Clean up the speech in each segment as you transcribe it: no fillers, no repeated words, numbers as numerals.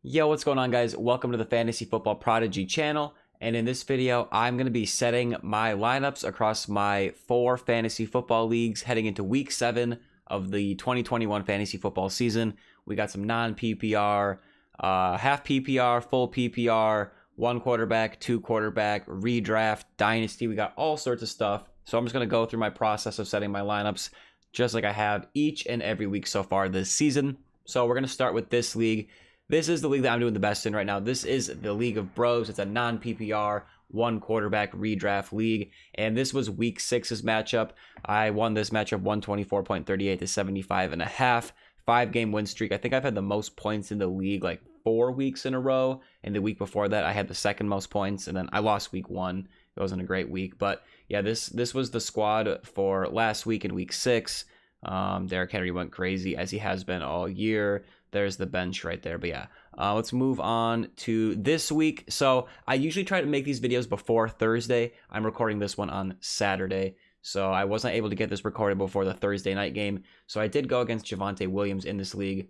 Yo, what's going on, guys? Welcome to the Fantasy Football Prodigy channel. And in this video, I'm going to be setting my lineups across my 4 fantasy football leagues heading into week 7 of the 2021 fantasy football season. We got some non-PPR, half PPR, full PPR, 1 quarterback, 2 quarterback, redraft, dynasty. We got all sorts of stuff. So I'm just going to go through my process of setting my lineups just like I have each and every week so far this season. So we're going to start with this league. This is the league that I'm doing the best in right now. This is the League of Bros. It's a non-PPR, 1 quarterback redraft league. And this was week 6's matchup. I won this matchup 124.38 to 75.5. 5-game win streak. I think I've had the most points in the league like 4 weeks in a row. And the week before that, I had the second most points. And then I lost week 1. It wasn't a great week. But yeah, this was the squad for last week in week 6. Derrick Henry went crazy as he has been all year. There's the bench right there. But yeah, let's move on to this week. So I usually try to make these videos before Thursday. I'm recording this one on Saturday. So I wasn't able to get this recorded before the Thursday night game. So I did go against Devonte Williams in this league.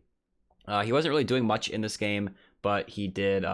He wasn't really doing much in this game, but he did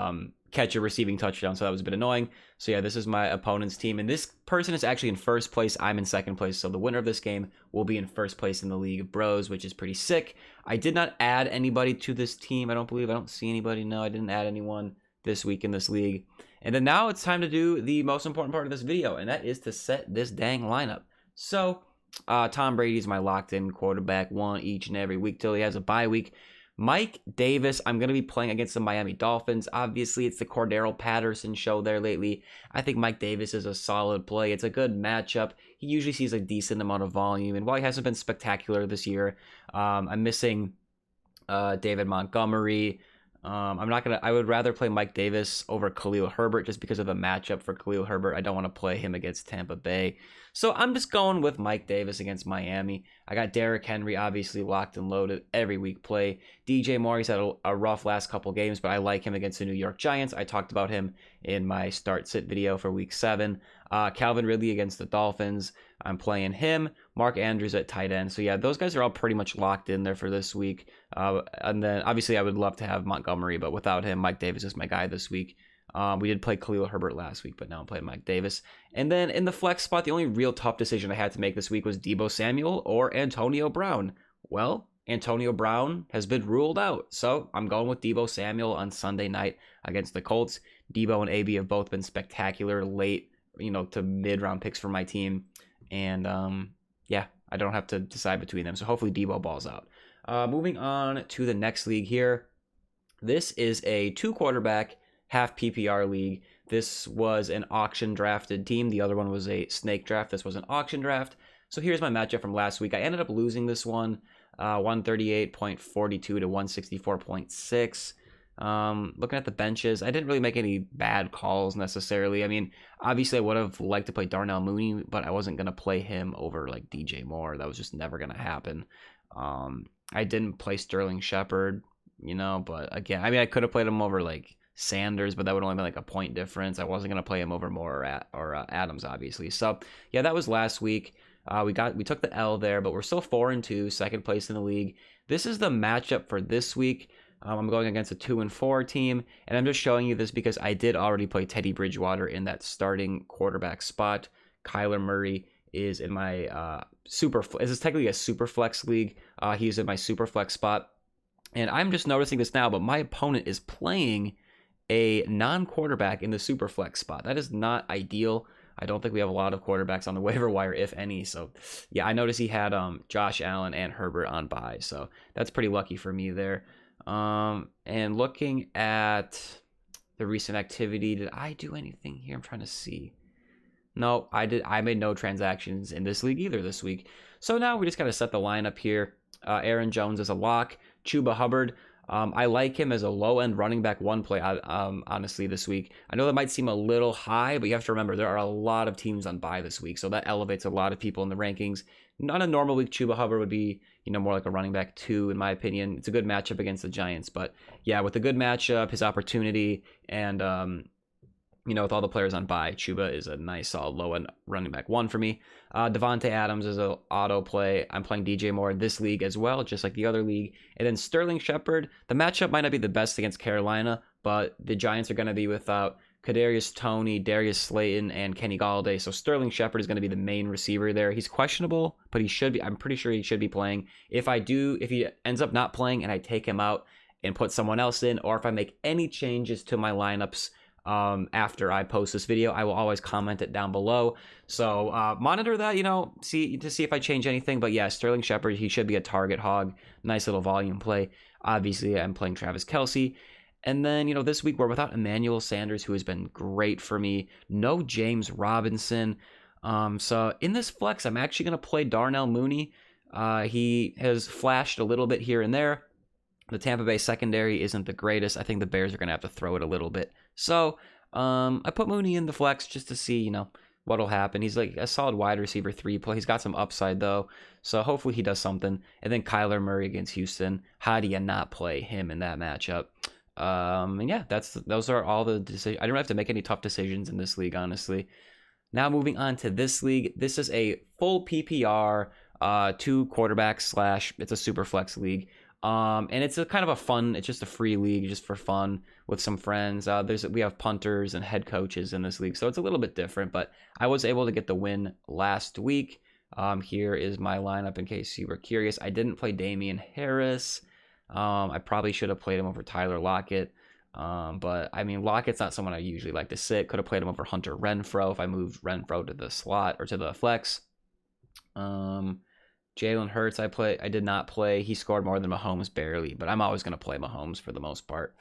catch a receiving touchdown, so that was a bit annoying. So yeah, this is my opponent's team, and this person is actually in first place. I'm in second place, so the winner of this game will be in first place in the League of Bros, which is pretty sick. I did not add anybody to this team. I don't see anybody. No, I didn't add anyone this week in this league. And then now it's time to do the most important part of this video, and that is to set this dang lineup. So Tom Brady's my locked-in quarterback 1 each and every week till he has a bye week. Mike Davis, I'm going to be playing against the Miami Dolphins. Obviously, it's the Cordarrelle Patterson show there lately. I think Mike Davis is a solid play. It's a good matchup. He usually sees a decent amount of volume, and while he hasn't been spectacular this year, I'm missing David Montgomery. I would rather play Mike Davis over Khalil Herbert just because of the matchup for Khalil Herbert. I don't want to play him against Tampa Bay. So I'm just going with Mike Davis against Miami. I got Derrick Henry obviously locked and loaded every week play. DJ Moore, he's had a rough last couple games, but I like him against the New York Giants. I talked about him in my start sit video for week 7. Calvin Ridley against the Dolphins. I'm playing him. Mark Andrews at tight end. So yeah, those guys are all pretty much locked in there for this week. And then obviously I would love to have Montgomery, but without him, Mike Davis is my guy this week. We did play Khalil Herbert last week, but now I'm playing Mike Davis. And then in the flex spot, the only real tough decision I had to make this week was Deebo Samuel or Antonio Brown. Well, Antonio Brown has been ruled out, so I'm going with Deebo Samuel on Sunday night against the Colts. Deebo and AB have both been spectacular late, to mid-round picks for my team. And yeah, I don't have to decide between them. So hopefully Deebo balls out. Moving on to the next league here. This is a 2-quarterback, half PPR league. This was an auction drafted team. The other one was a snake draft. This was an auction draft. So here's my matchup from last week. I ended up losing this one, 138.42 to 164.6. Looking at the benches, I didn't really make any bad calls necessarily. I mean, obviously I would have liked to play Darnell Mooney, but I wasn't going to play him over like DJ Moore. That was just never going to happen. I didn't play Sterling Shepard, but again, I mean, I could have played him over like Sanders, but that would only be like a point difference. I wasn't going to play him over Moore or Adams, obviously. So yeah, that was last week. We took the L there, but we're still 4-2, second place in the league. This is the matchup for this week. I'm going against a 2-4 team, and I'm just showing you this because I did already play Teddy Bridgewater in that starting quarterback spot. Kyler Murray is in my this is technically a Superflex league. He's in my Superflex spot, and I'm just noticing this now, but my opponent is playing a non-quarterback in the Superflex spot. That is not ideal. I don't think we have a lot of quarterbacks on the waiver wire, if any. So yeah, I noticed he had Josh Allen and Herbert on bye, so that's pretty lucky for me there. And looking at the recent activity, did I do anything here? I'm trying to see. No, I made no transactions in this league either this week. So now we just got to set the lineup here. Aaron Jones is a lock. Chuba Hubbard. I like him as a low-end running back 1 play, honestly, this week. I know that might seem a little high, but you have to remember there are a lot of teams on bye this week, so that elevates a lot of people in the rankings. Not a normal week, Chuba Hubbard would be, more like a running back 2, in my opinion. It's a good matchup against the Giants, but yeah, with a good matchup, his opportunity, and with all the players on bye, Chuba is a nice, solid, low-end running back 1 for me. Devonte Adams is an auto play. I'm playing DJ Moore in this league as well, just like the other league. And then Sterling Shepard. The matchup might not be the best against Carolina, but the Giants are going to be without Kadarius, Toney, Darius Slayton, and Kenny Golladay. So Sterling Shepard is going to be the main receiver there. He's questionable, but he should be. I'm pretty sure he should be playing. If he ends up not playing and I take him out and put someone else in, or if I make any changes to my lineups after I post this video, I will always comment it down below. So monitor that, see if I change anything. But yeah, Sterling Shepard, he should be a target hog. Nice little volume play. Obviously, I'm playing Travis Kelce. And then, this week we're without Emmanuel Sanders, who has been great for me. No James Robinson. So in this flex, I'm actually going to play Darnell Mooney. He has flashed a little bit here and there. The Tampa Bay secondary isn't the greatest. I think the Bears are going to have to throw it a little bit. So I put Mooney in the flex just to see, what'll happen. He's like a solid wide receiver 3 play. He's got some upside, though. So hopefully he does something. And then Kyler Murray against Houston. How do you not play him in that matchup? And yeah, those are all the decisions. I don't have to make any tough decisions in this league, honestly. Now moving on to this league. This is a full PPR, 2 quarterbacks / it's a super flex league. And it's a kind of a fun, it's just a free league just for fun with some friends. We have punters and head coaches in this league, so it's a little bit different, but I was able to get the win last week. Here is my lineup in case you were curious. I didn't play Damien Harris. I probably should have played him over Tyler Lockett. But I mean, Lockett's not someone I usually like to sit. Could have played him over Hunter Renfrow if I moved Renfrow to the slot or to the flex. Jalen Hurts, I did not play. He scored more than Mahomes barely, but I'm always going to play Mahomes for the most part.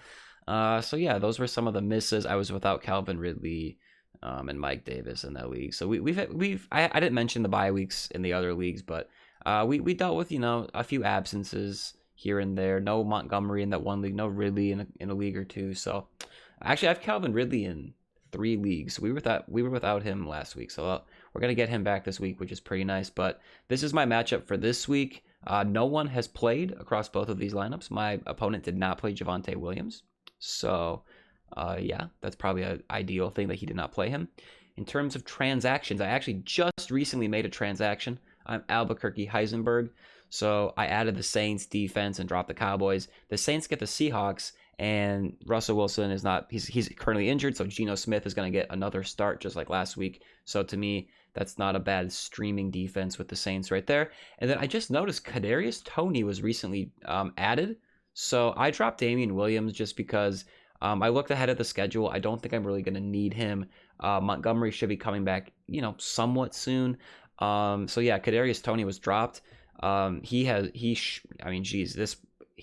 So yeah, those were some of the misses. I was without Calvin Ridley and Mike Davis in that league. So I didn't mention the bye weeks in the other leagues, but we dealt with a few absences here and there. No Montgomery in that one league, no Ridley in a league or two. So actually, I have Calvin Ridley in 3 leagues. We were without him last week, so we're gonna get him back this week, which is pretty nice. But this is my matchup for this week. No one has played across both of these lineups. My opponent did not play Javonte Williams, so yeah, that's probably an ideal thing that he did not play him. In terms of transactions, I actually just recently made a transaction. I'm Albuquerque Heisenberg, so I added the Saints defense and dropped the Cowboys. The Saints get the Seahawks. And Russell Wilson is not, he's currently injured, so Geno Smith is going to get another start just like last week. So to me, that's not a bad streaming defense with the Saints right there. And then I just noticed Kadarius Toney was recently added. So I dropped Damien Williams just because I looked ahead at the schedule. I don't think I'm really going to need him. Montgomery should be coming back, somewhat soon. So yeah, Kadarius Toney was dropped. He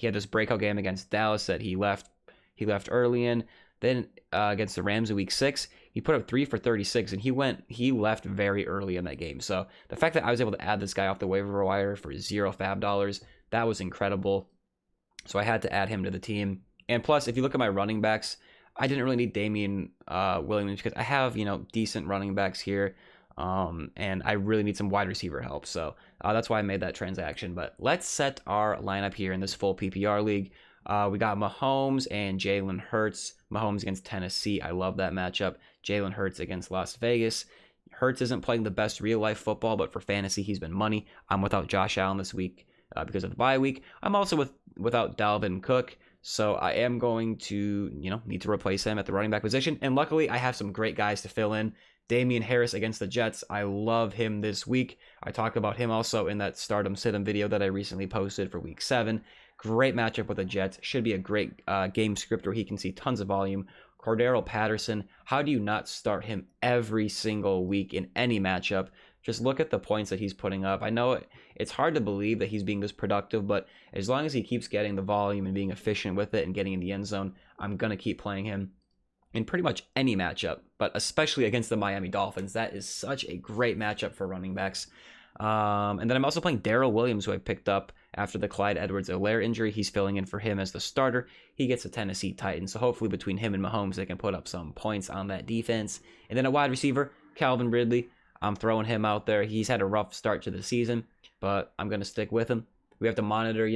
had this breakout game against Dallas that he left early in. Then against the Rams in week 6, he put up 3 for 36, and he left very early in that game. So the fact that I was able to add this guy off the waiver wire for $0 fab dollars, that was incredible. So I had to add him to the team. And plus, if you look at my running backs, I didn't really need Damien Williams because I have decent running backs here. And I really need some wide receiver help. So that's why I made that transaction. But let's set our lineup here in this full PPR league. We got Mahomes and Jalen Hurts. Mahomes against Tennessee. I love that matchup. Jalen Hurts against Las Vegas. Hurts isn't playing the best real-life football, but for fantasy, he's been money. I'm without Josh Allen this week because of the bye week. I'm also without Dalvin Cook. So I am going to, need to replace him at the running back position. And luckily, I have some great guys to fill in. Damien Harris against the Jets. I love him this week. I talked about him also in that Stardom Sit-em video that I recently posted for week 7. Great matchup with the Jets. Should be a great game script where he can see tons of volume. Cordarrelle Patterson. How do you not start him every single week in any matchup? Just look at the points that he's putting up. I know it's hard to believe that he's being this productive, but as long as he keeps getting the volume and being efficient with it and getting in the end zone, I'm going to keep playing him in pretty much any matchup, but especially against the Miami Dolphins. That is such a great matchup for running backs. And then I'm also playing Darrel Williams, who I picked up after the Clyde Edwards-Helaire injury. He's filling in for him as the starter. He gets a Tennessee Titan, so hopefully between him and Mahomes, they can put up some points on that defense. And then a wide receiver, Calvin Ridley. I'm throwing him out there. He's had a rough start to the season, but I'm going to stick with him. We have to monitor,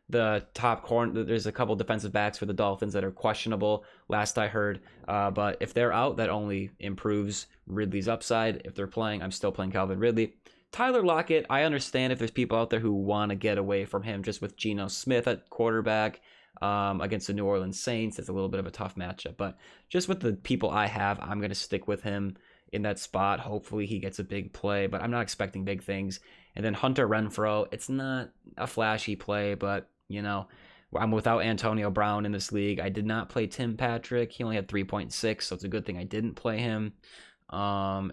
the top corner. There's a couple defensive backs for the Dolphins that are questionable, last I heard. But if they're out, that only improves Ridley's upside. If they're playing, I'm still playing Calvin Ridley. Tyler Lockett, I understand if there's people out there who want to get away from him just with Geno Smith at quarterback against the New Orleans Saints. It's a little bit of a tough matchup. But just with the people I have, I'm going to stick with him in that spot. Hopefully he gets a big play, but I'm not expecting big things. And then Hunter Renfrow, it's not a flashy play, but, you know, I'm without Antonio Brown in this league. I did not play Tim Patrick. He only had 3.6, so it's a good thing I didn't play him. I'm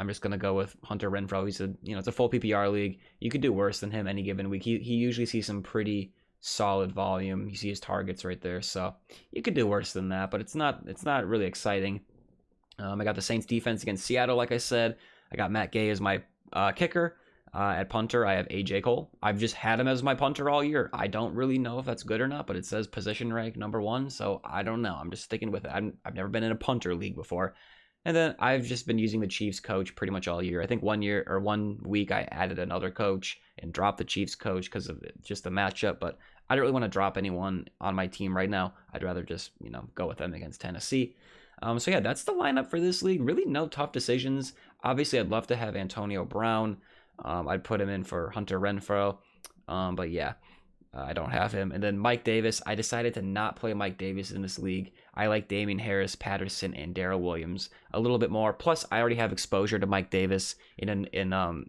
just going to go with Hunter Renfrow. It's a full PPR league. You could do worse than him any given week. He usually sees some pretty solid volume. You see his targets right there, so you could do worse than that, but it's not really exciting. I got the Saints defense against Seattle, like I said. I got Matt Gay as my kicker. At punter, I have AJ Cole. I've just had him as my punter all year. I don't really know if that's good or not, but it says position rank number 1, so I don't know. I'm just sticking with it. I've never been in a punter league before. And then I've just been using the Chiefs coach pretty much all year. I think 1 week I added another coach and dropped the Chiefs coach because of just the matchup, but I don't really want to drop anyone on my team right now. I'd rather just, go with them against Tennessee. So yeah, that's the lineup for this league. Really no tough decisions. Obviously, I'd love to have Antonio Brown. I'd put him in for Hunter Renfrow. But yeah, I don't have him. And then Mike Davis, I decided to not play Mike Davis in this league. I like Damien Harris, Patterson, and Darrel Williams a little bit more. Plus, I already have exposure to Mike Davis in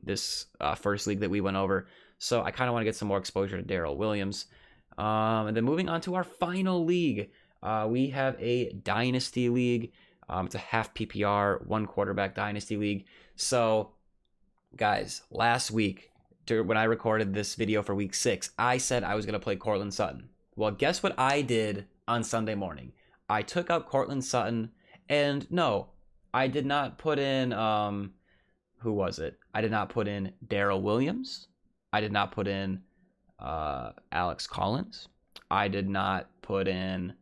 this first league that we went over. So I kind of want to get some more exposure to Darrel Williams. And then moving on to our final league. We have a Dynasty League. It's a half PPR, 1 quarterback Dynasty League. So, guys, last week, when I recorded this video for week 6, I said I was going to play Cortland Sutton. Well, guess what I did on Sunday morning? I took out Cortland Sutton, and no, I did not put in, who was it? I did not put in Darrel Williams. I did not put in Alex Collins. I did not put in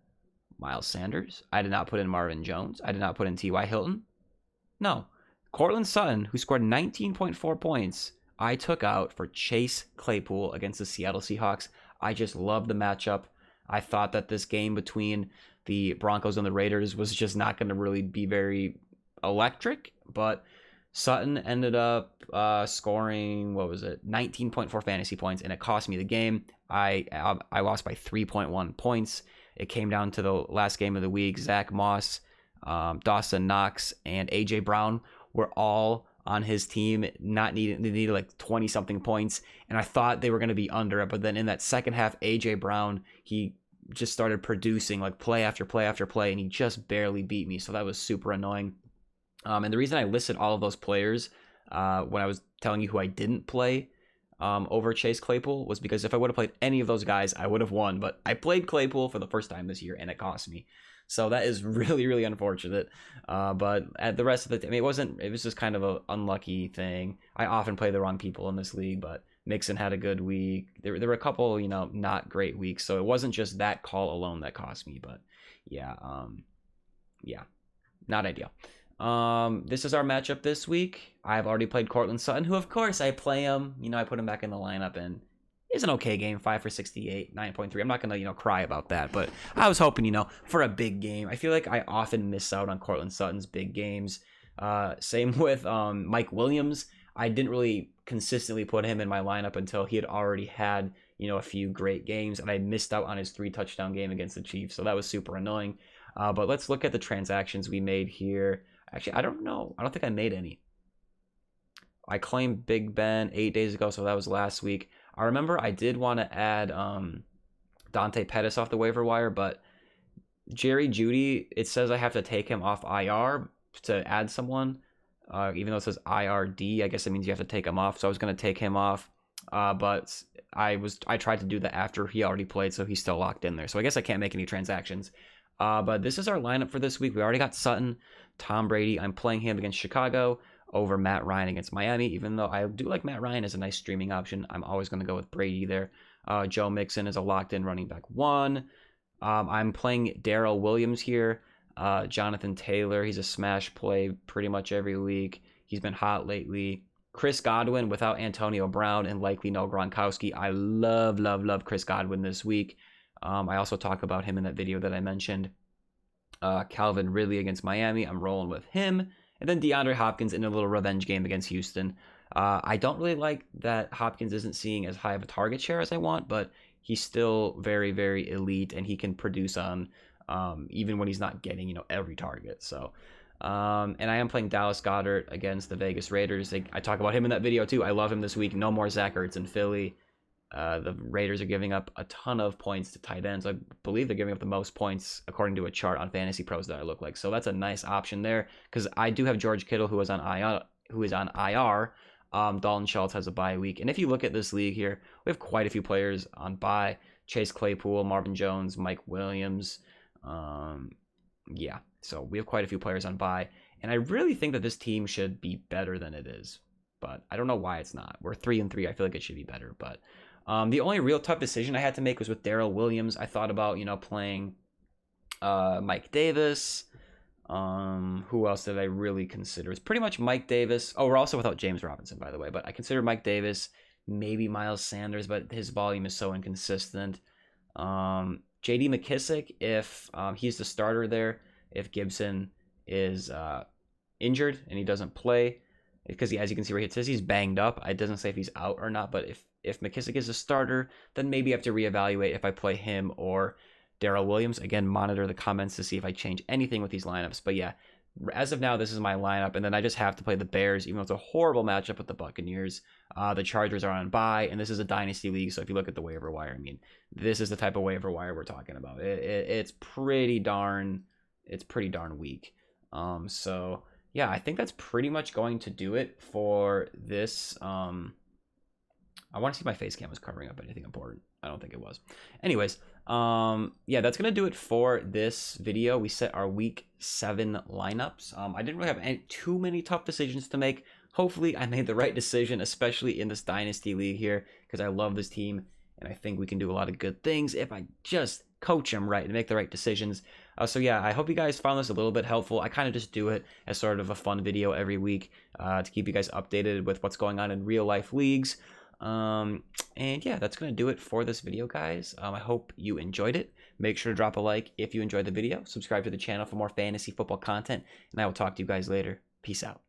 Miles Sanders. I did not put in Marvin Jones. I did not put in T.Y. Hilton. No. Cortland Sutton, who scored 19.4 points, I took out for Chase Claypool against the Seattle Seahawks. I just love the matchup. I thought that this game between the Broncos and the Raiders was just not going to really be very electric, but Sutton ended up scoring, 19.4 fantasy points, and it cost me the game. I lost by 3.1 points. It came down to the last game of the week. Zach Moss, Dawson Knox, and A.J. Brown were all on his team. They needed like 20-something points, and I thought they were going to be under it. But then in that second half, A.J. Brown, he just started producing like play after play after play, and he just barely beat me. So that was super annoying. And the reason I listed all of those players when I was telling you who I didn't play over Chase Claypool was because if I would have played any of those guys, I would have won. But I played Claypool for the first time this year, and it cost me. So that is really, really unfortunate. But at the rest of the time, it was just kind of an unlucky thing. I often play the wrong people in this league, but Mixon had a good week. There were a couple, not great weeks. So it wasn't just that call alone that cost me. But yeah, not ideal. This is our matchup this week. I've already played Cortland Sutton, who of course I play him. I put him back in the lineup, and it's an okay game. 5 for 68, 9.3. I'm not gonna, cry about that, but I was hoping, for a big game. I feel like I often miss out on Cortland Sutton's big games. Same with Mike Williams. I didn't really consistently put him in my lineup until he had already had, a few great games, and I missed out on his 3-touchdown game against the Chiefs, so that was super annoying. But let's look at the transactions we made here. Actually, I don't know. I don't think I made any. I claimed Big Ben 8 days ago, so that was last week. I remember I did want to add Dante Pettis off the waiver wire, but Jerry Jeudy, it says I have to take him off IR to add someone. Even though it says IRD, I guess it means you have to take him off. So I was going to take him off, but I tried to do that after he already played, so he's still locked in there. So I guess I can't make any transactions. But this is our lineup for this week. We already got Sutton, Tom Brady. I'm playing him against Chicago over Matt Ryan against Miami. Even though I do like Matt Ryan as a nice streaming option, I'm always going to go with Brady there. Joe Mixon is a locked-in running back 1. I'm playing Darrel Williams here. Jonathan Taylor, he's a smash play pretty much every week. He's been hot lately. Chris Godwin without Antonio Brown and likely no Gronkowski. I love Chris Godwin this week. I also talk about him in that video that I mentioned. Calvin Ridley against Miami. I'm rolling with him. And then DeAndre Hopkins in a little revenge game against Houston. I don't really like that Hopkins isn't seeing as high of a target share as I want, but he's still very, very elite, and he can produce on even when he's not getting, every target. So, and I am playing Dallas Goedert against the Vegas Raiders. I talk about him in that video too. I love him this week. No more Zach Ertz in Philly. The Raiders are giving up a ton of points to tight ends. I believe they're giving up the most points according to a chart on Fantasy Pros that I look like. So that's a nice option there because I do have George Kittle who is on IR. Dalton Schultz has a bye week. And if you look at this league here, we have quite a few players on bye. Chase Claypool, Marvin Jones, Mike Williams. So we have quite a few players on bye. And I really think that this team should be better than it is. But I don't know why it's not. We're 3-3. I feel like it should be better. But the only real tough decision I had to make was with Darrel Williams. I thought about, playing Mike Davis. Who else did I really consider? It's pretty much Mike Davis. Oh, we're also without James Robinson, by the way. But I consider Mike Davis, maybe Miles Sanders, but his volume is so inconsistent. J.D. McKissick, if he's the starter there, if Gibson is injured and he doesn't play, because as you can see right here, it says he's banged up. It doesn't say if he's out or not, but if McKissick is a starter, then maybe I have to reevaluate if I play him or Darrel Williams. Again, monitor the comments to see if I change anything with these lineups. But yeah, as of now, this is my lineup. And then I just have to play the Bears, even though it's a horrible matchup with the Buccaneers. The Chargers are on bye, and this is a dynasty league. So if you look at the waiver wire, this is the type of waiver wire we're talking about. It's pretty darn weak. So yeah, I think that's pretty much going to do it for this. I want to see if my face cam was covering up anything important. I don't think it was. Anyways, yeah, that's gonna do it for this video. We set our week 7 lineups. I didn't really have too many tough decisions to make. Hopefully I made the right decision, especially in this dynasty league here, because I love this team and I think we can do a lot of good things if I just coach them right and make the right decisions. So yeah, I hope you guys found this a little bit helpful. I kind of just do it as sort of a fun video every week to keep you guys updated with what's going on in real life leagues. And yeah, that's going to do it for this video, guys. I hope you enjoyed it. Make sure to drop a like if you enjoyed the video. Subscribe to the channel for more fantasy football content, and I will talk to you guys later. Peace out.